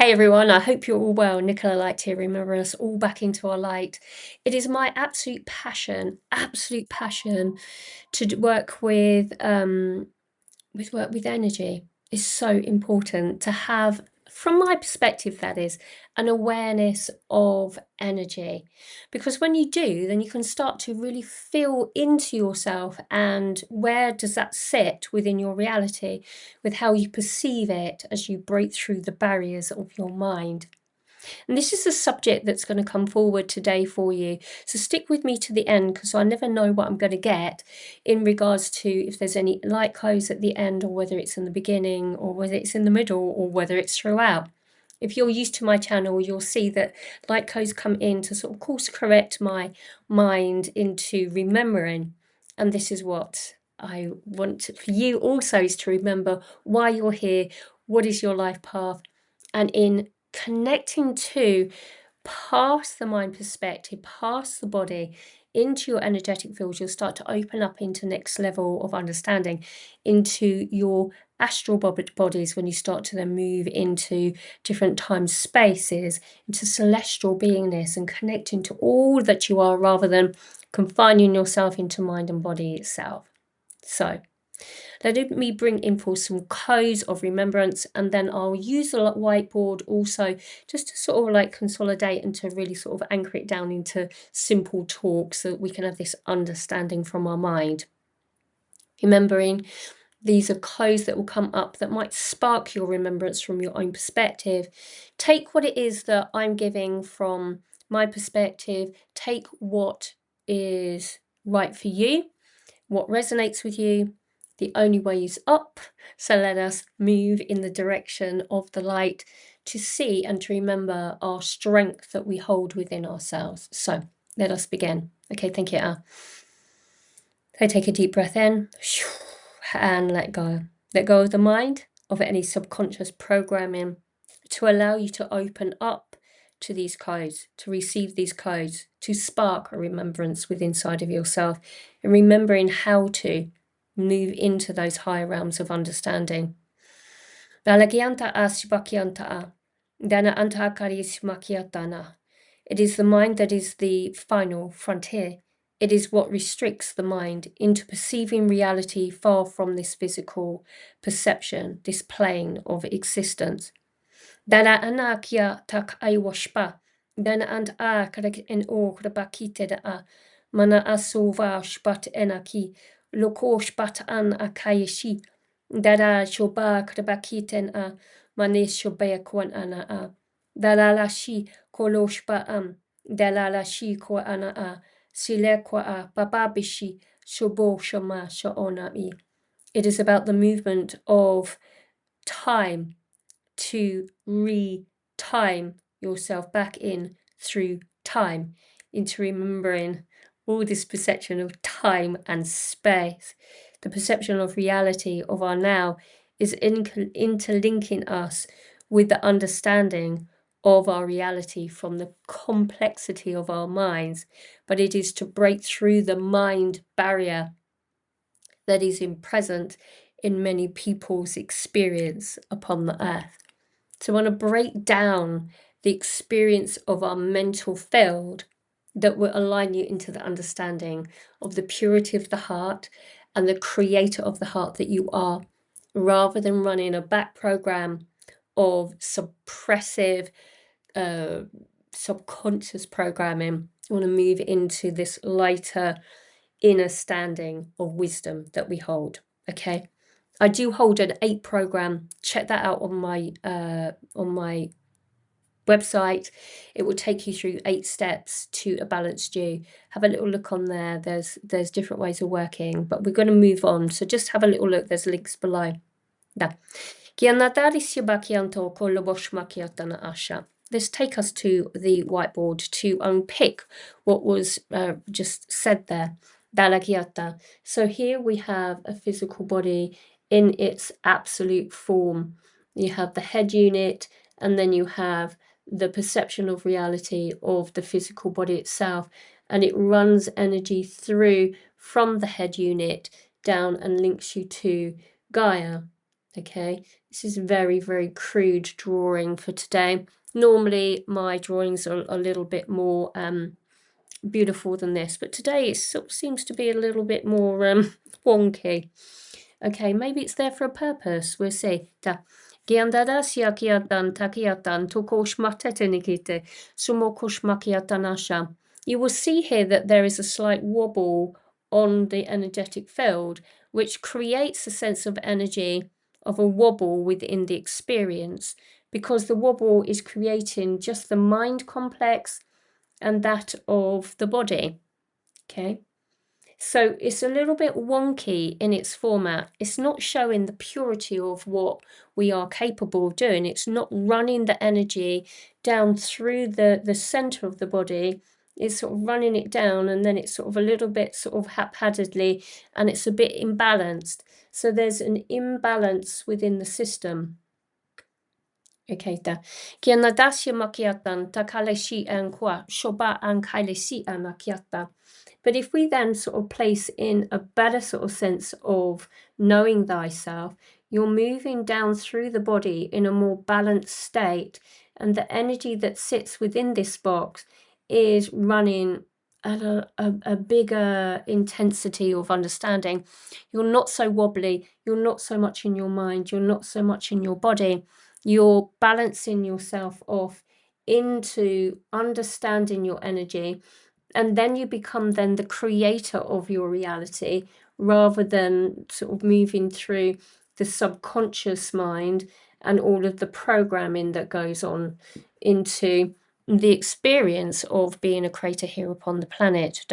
Hey everyone, I hope you're all well. Nicola Light here, remembering us all back into our light. It is my absolute passion to work with energy. It's so important to have, from my perspective, that is, an awareness of energy. Because when you do, then you can start to really feel into yourself and where does that sit within your reality, with how you perceive it as you break through the barriers of your mind. And this is the subject that's going to come forward today for you. So stick with me to the end because I never know what I'm going to get in regards to if there's any light codes at the end, or whether it's in the beginning, or whether it's in the middle, or whether it's throughout. If you're used to my channel, you'll see that light codes come in to sort of course correct my mind into remembering. And this is what I want for you also, is to remember why you're here, what is your life path, and in connecting to past the mind perspective, past the body, into your energetic fields, you'll start to open up into next level of understanding, into your astral bodies, when you start to then move into different time spaces, into celestial beingness and connecting to all that you are, rather than confining yourself into mind and body itself. So let me bring in for some codes of remembrance, and then I'll use the whiteboard also just to sort of like consolidate and to really sort of anchor it down into simple talk so that we can have this understanding from our mind. Remembering these are codes that will come up that might spark your remembrance from your own perspective. Take what it is that I'm giving from my perspective, take what is right for you, what resonates with you. The only way is up, so let us move in the direction of the light to see and to remember our strength that we hold within ourselves. So let us begin. Okay, thank you, Al. So take a deep breath in and let go. Let go of the mind, of any subconscious programming, to allow you to open up to these codes, to receive these codes, to spark a remembrance within inside of yourself, and remembering how to move into those higher realms of understanding. It is the mind that is the final frontier. It is what restricts the mind into perceiving reality far from this physical perception, this plane of existence. Dana anakia tak aiwashpa. Dana and a karak en o krabakite da a. Mana asova shpat enaki. Loko shpat an akayeshi. Dada shoba krabakiten a. Mane shobea kwan ana a. Dalala shi koloshpa am. Dalala shi ko ana a. Sile kwa a. Bababishi. Shobo shama shaona I. It is about the movement of time, to re-time yourself back in through time, into remembering all this perception of time and space. The perception of reality of our now is interlinking us with the understanding of our reality from the complexity of our minds, but it is to break through the mind barrier that is present in many people's experience upon the earth. So I want to break down the experience of our mental field that will align you into the understanding of the purity of the heart and the creator of the heart that you are, rather than running a back program of suppressive, subconscious programming. I want to move into this lighter inner standing of wisdom that we hold. Okay, I do hold an 8 program. Check that out on my website. It will take you through 8 steps to a balanced you. Have a little look on there. There's different ways of working, but we're going to move on. So just have a little look. There's links below. Let's take us to the whiteboard to unpick what was just said there. So here we have a physical body in its absolute form. You have the head unit, and then you have the perception of reality of the physical body itself, and it runs energy through from the head unit down and links you to Gaia. Okay, this is very, very crude drawing for today. Normally my drawings are a little bit more beautiful than this, but today it sort of seems to be a little bit more wonky. Okay, maybe it's there for a purpose. We'll see. Ta. Giandadasia kiatan takiatan tokoshmatetenikite sumokoshmakiatanasha. You will see here that there is a slight wobble on the energetic field, which creates a sense of energy of a wobble within the experience, because the wobble is creating just the mind complex and that of the body. Okay. So it's a little bit wonky in its format. It's not showing the purity of what we are capable of doing. It's not running the energy down through the center of the body. It's sort of running it down, and then it's sort of a little bit sort of haphazardly, and it's a bit imbalanced. So there's an imbalance within the system. Okay, ta. Kia nadasya makiatan ta kaleshi an kwa shoba an kailesi an makiata. But if we then sort of place in a better sort of sense of knowing thyself, you're moving down through the body in a more balanced state, and the energy that sits within this box is running at a bigger intensity of understanding. You're not so wobbly, you're not so much in your mind, you're not so much in your body. You're balancing yourself off into understanding your energy, and then you become then the creator of your reality, rather than sort of moving through the subconscious mind and all of the programming that goes on into the experience of being a creator here upon the planet.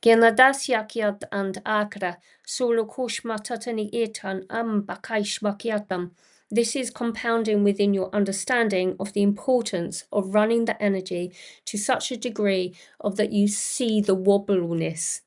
Genadasyakiat and akra solo koshmatatani etan ambakaishmakiatam. This is compounding within your understanding of the importance of running the energy to such a degree of that you see the wobbliness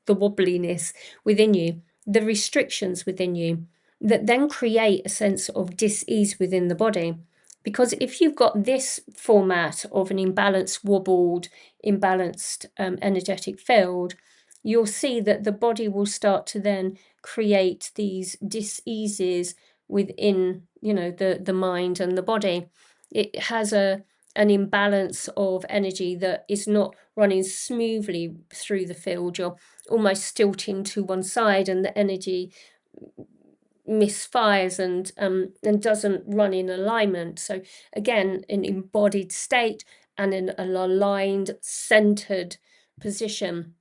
within you, the restrictions within you, that then create a sense of dis-ease within the body. Because if you've got this format of an imbalanced, wobbled, imbalanced energetic field, you'll see that the body will start to then create these dis-eases within, you know, the mind and the body. It has an imbalance of energy that is not running smoothly through the field. You're almost stilting to one side, and the energy misfires and doesn't run in alignment. So again, an embodied state and an aligned, centered position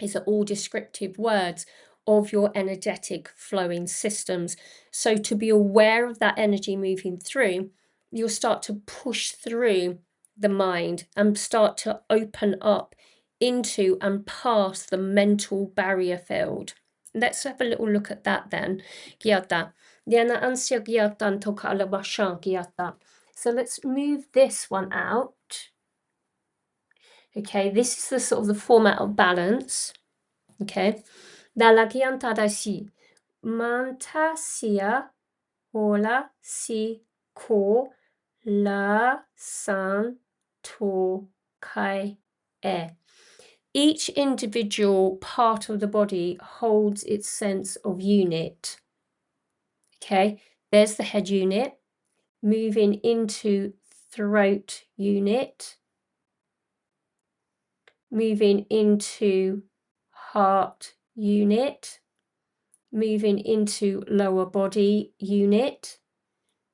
is all descriptive words of your energetic flowing systems. So to be aware of that energy moving through, you'll start to push through the mind and start to open up into and past the mental barrier field. Let's have a little look at that then. Gyata. Diana ansia gyatan toka alabashan gyata. So let's move this one out. Okay, this is the sort of the format of balance. Okay. Dall'Agian Tadashi. Mantasia hola si ko la san to kai e. Each individual part of the body holds its sense of unit. Okay, there's the head unit, moving into throat unit, moving into heart unit, moving into lower body unit,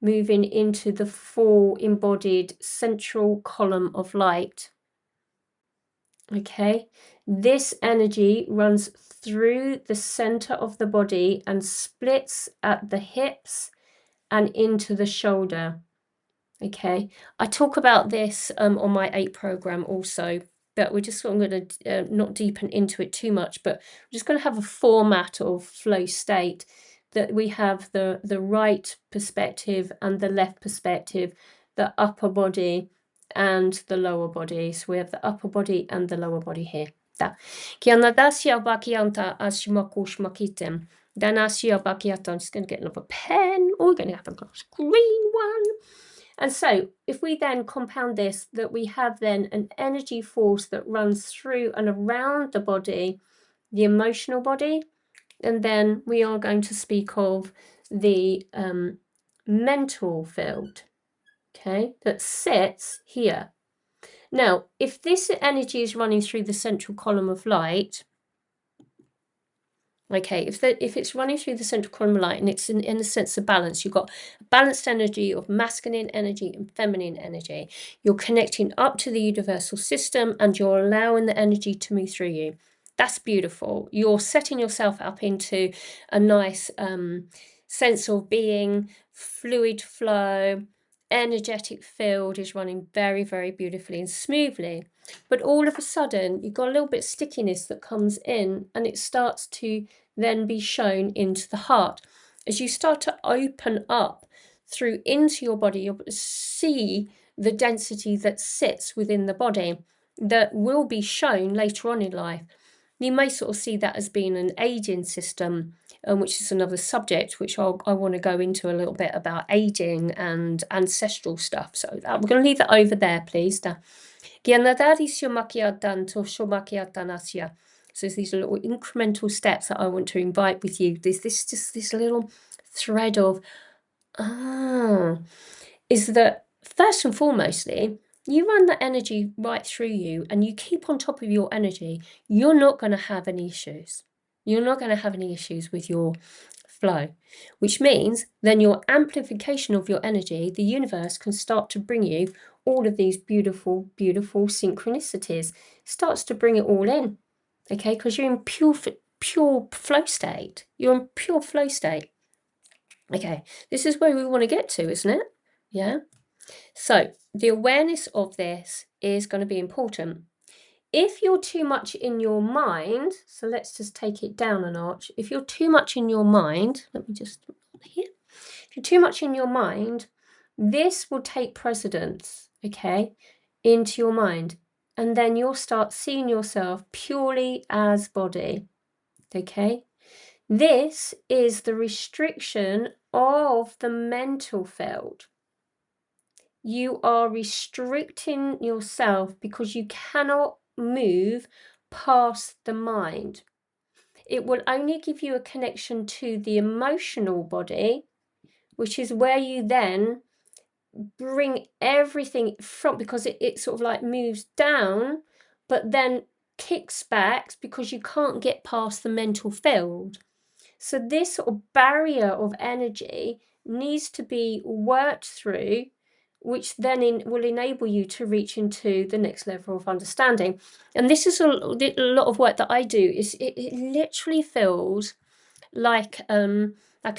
moving into the full embodied central column of light. Okay, this energy runs through the center of the body and splits at the hips and into the shoulder. Okay, I talk about this on my 8 program also, but we're just I'm going to not deepen into it too much, but we're just going to have a format of flow state that we have the right perspective and the left perspective, the upper body and the lower body. So we have the upper body and the lower body here. Kianadasia bakianta ashimakushmakitem. Danasia bakiata. I'm just going to get another pen. Or we're going to have a green one. And so if we then compound this, that we have then an energy force that runs through and around the body, the emotional body, and then we are going to speak of the mental field, okay, that sits here. Now, if this energy is running through the central column of light, okay, if it's running through the central column of light and it's in a sense of balance, you've got a balanced energy of masculine energy and feminine energy. You're connecting up to the universal system and you're allowing the energy to move through you. That's beautiful. You're setting yourself up into a nice sense of being, fluid flow, energetic field is running very, very beautifully and smoothly. But all of a sudden, you've got a little bit of stickiness that comes in and it starts to then be shown into the heart. As you start to open up through into your body, you'll see the density that sits within the body that will be shown later on in life. You may sort of see that as being an aging system, which is another subject which I want to go into a little bit about aging and ancestral stuff. So we're going to leave that over there, please. So there's these little incremental steps that I want to invite with you. There's this little thread of, is that first and foremostly, you run that energy right through you and you keep on top of your energy, you're not going to have any issues. You're not going to have any issues with your flow, which means then your amplification of your energy, the universe can start to bring you all of these beautiful, beautiful synchronicities, starts to bring it all in, okay? Because you're in pure flow state. You're in pure flow state. Okay, this is where we want to get to, isn't it? Yeah. So the awareness of this is going to be important. If you're too much in your mind, so let's just take it down a notch. If you're too much in your mind, let me just here. If you're too much in your mind, this will take precedence, okay, into your mind. And then you'll start seeing yourself purely as body, okay? This is the restriction of the mental field. You are restricting yourself because you cannot move past the mind. It will only give you a connection to the emotional body, which is where you then bring everything from, because it sort of like moves down, but then kicks back because you can't get past the mental field. So this sort of barrier of energy needs to be worked through, which then will enable you to reach into the next level of understanding. And this is a lot of work that I do. It literally feels like a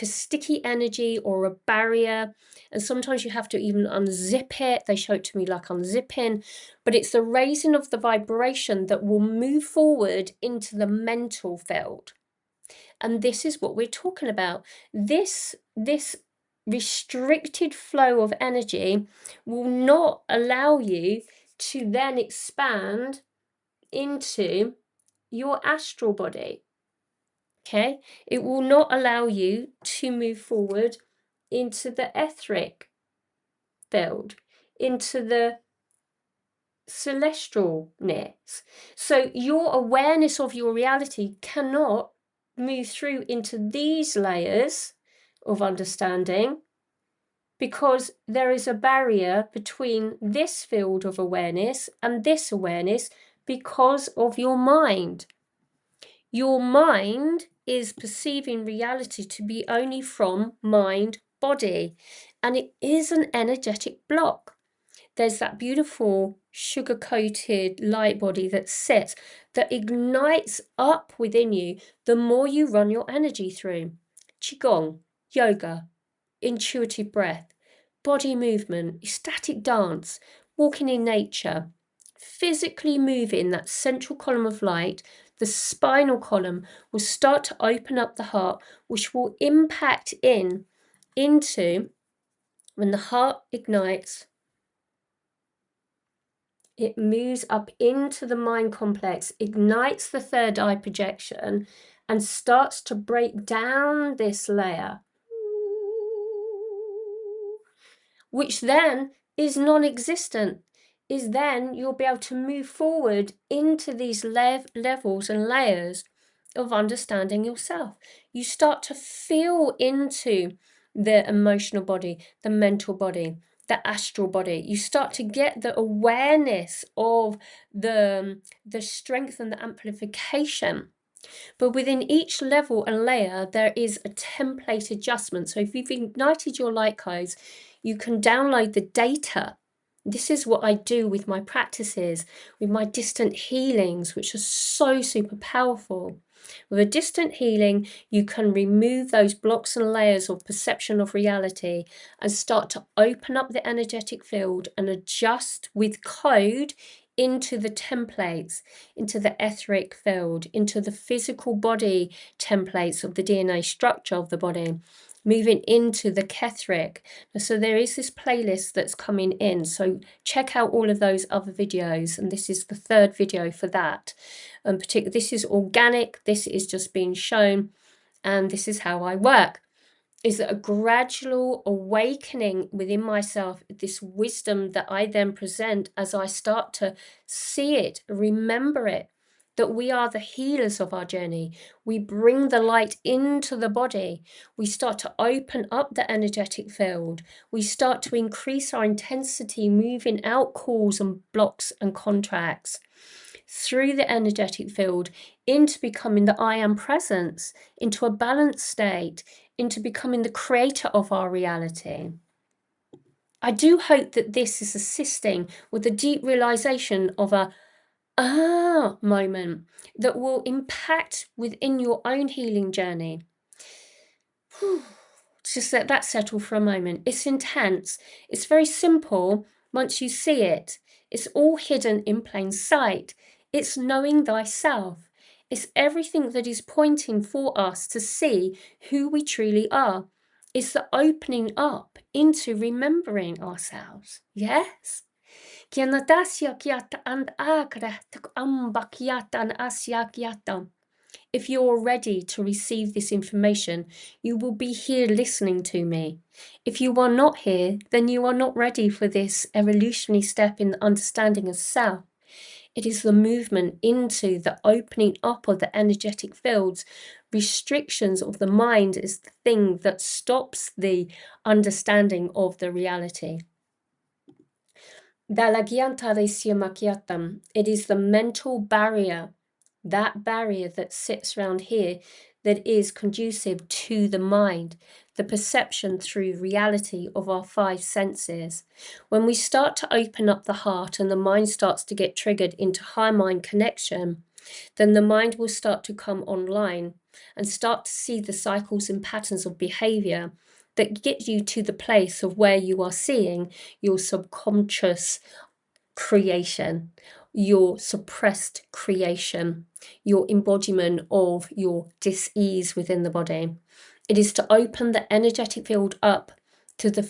sticky energy or a barrier, and sometimes you have to even unzip it. They show it to me like unzipping, but it's the raising of the vibration that will move forward into the mental field. And this is what we're talking about. This restricted flow of energy will not allow you to then expand into your astral body. Okay, it will not allow you to move forward into the etheric field, into the celestialness. So your awareness of your reality cannot move through into these layers of understanding because there is a barrier between this field of awareness and this awareness because of your mind. Your mind is perceiving reality to be only from mind, body, and it is an energetic block. There's that beautiful sugar-coated light body that sits, that ignites up within you the more you run your energy through. Qigong, yoga, intuitive breath, body movement, ecstatic dance, walking in nature, physically moving that central column of light, the spinal column will start to open up the heart, which will impact into when the heart ignites. It moves up into the mind complex, ignites the third eye projection, and starts to break down this layer, which then is non-existent. Is then you'll be able to move forward into these levels and layers of understanding yourself. You start to feel into the emotional body, the mental body, the astral body. You start to get the awareness of the strength and the amplification. But within each level and layer, there is a template adjustment. So if you've ignited your light codes, you can download the data. This is what I do with my practices, with my distant healings, which are so super powerful. With a distant healing, you can remove those blocks and layers of perception of reality and start to open up the energetic field and adjust with code into the templates, into the etheric field, into the physical body templates of the DNA structure of the body, moving into the Ketheric. So there is this playlist that's coming in. So check out all of those other videos. And this is the third video for that. Particularly, this is organic. This is just being shown. And this is how I work. Is that a gradual awakening within myself, this wisdom that I then present as I start to see it, remember it, that we are the healers of our journey. We bring the light into the body. We start to open up the energetic field. We start to increase our intensity, moving out calls and blocks and contracts through the energetic field into becoming the I am presence, into a balanced state, into becoming the creator of our reality. I do hope that this is assisting with the deep realization of a moment that will impact within your own healing journey. Just let that settle for a moment. It's intense. It's very simple once you see it. It's all hidden in plain sight. It's knowing thyself. It's everything that is pointing for us to see who we truly are. It's the opening up into remembering ourselves. Yes? If you're ready to receive this information, you will be here listening to me. If you are not here, then you are not ready for this evolutionary step in the understanding of self. It is the movement into the opening up of the energetic fields. Restrictions of the mind is the thing that stops the understanding of the reality. It is the mental barrier, that barrier that sits around here, that is conducive to the mind, the perception through reality of our five senses. When we start to open up the heart and the mind starts to get triggered into high mind connection, then the mind will start to come online and start to see the cycles and patterns of behavior that get you to the place of where you are seeing your subconscious creation, your suppressed creation, your embodiment of your dis-ease within the body. It is to open the energetic field up to the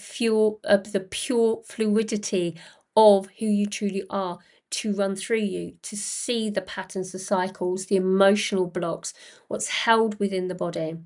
pure fluidity of who you truly are, to run through you, to see the patterns, the cycles, the emotional blocks, what's held within the body.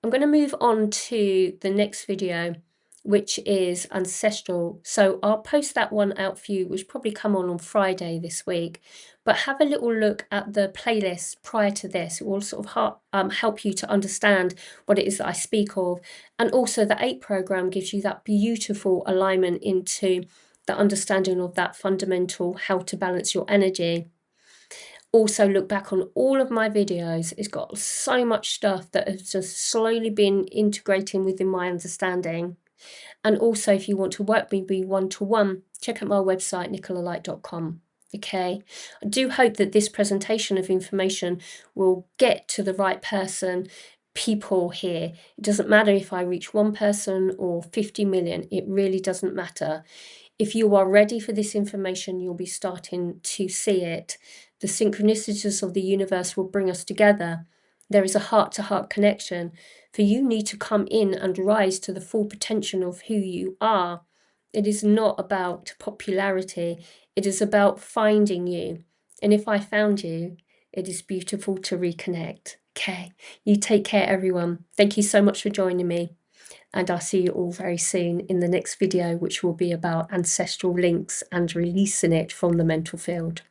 I'm going to move on to the next video, which is ancestral. So I'll post that one out for you, which probably come on Friday this week. But have a little look at the playlist prior to this. It will sort of help you to understand what it is that I speak of. And also the 8 program gives you that beautiful alignment into the understanding of that fundamental how to balance your energy. Also look back on all of my videos. It's got so much stuff that has just slowly been integrating within my understanding. And also, if you want to work with me one-to-one, check out my website, nicolalight.com. Okay, I do hope that this presentation of information will get to the right people here. It doesn't matter if I reach 1 person or 50 million. It really doesn't matter. If you are ready for this information, you'll be starting to see it. The synchronicities of the universe will bring us together. There is a heart-to-heart connection. For you need to come in and rise to the full potential of who you are. It is not about popularity. It is about finding you. And if I found you, it is beautiful to reconnect. Okay, you take care, everyone. Thank you so much for joining me. And I'll see you all very soon in the next video, which will be about ancestral links and releasing it from the mental field.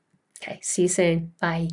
Okay, see you soon. Bye.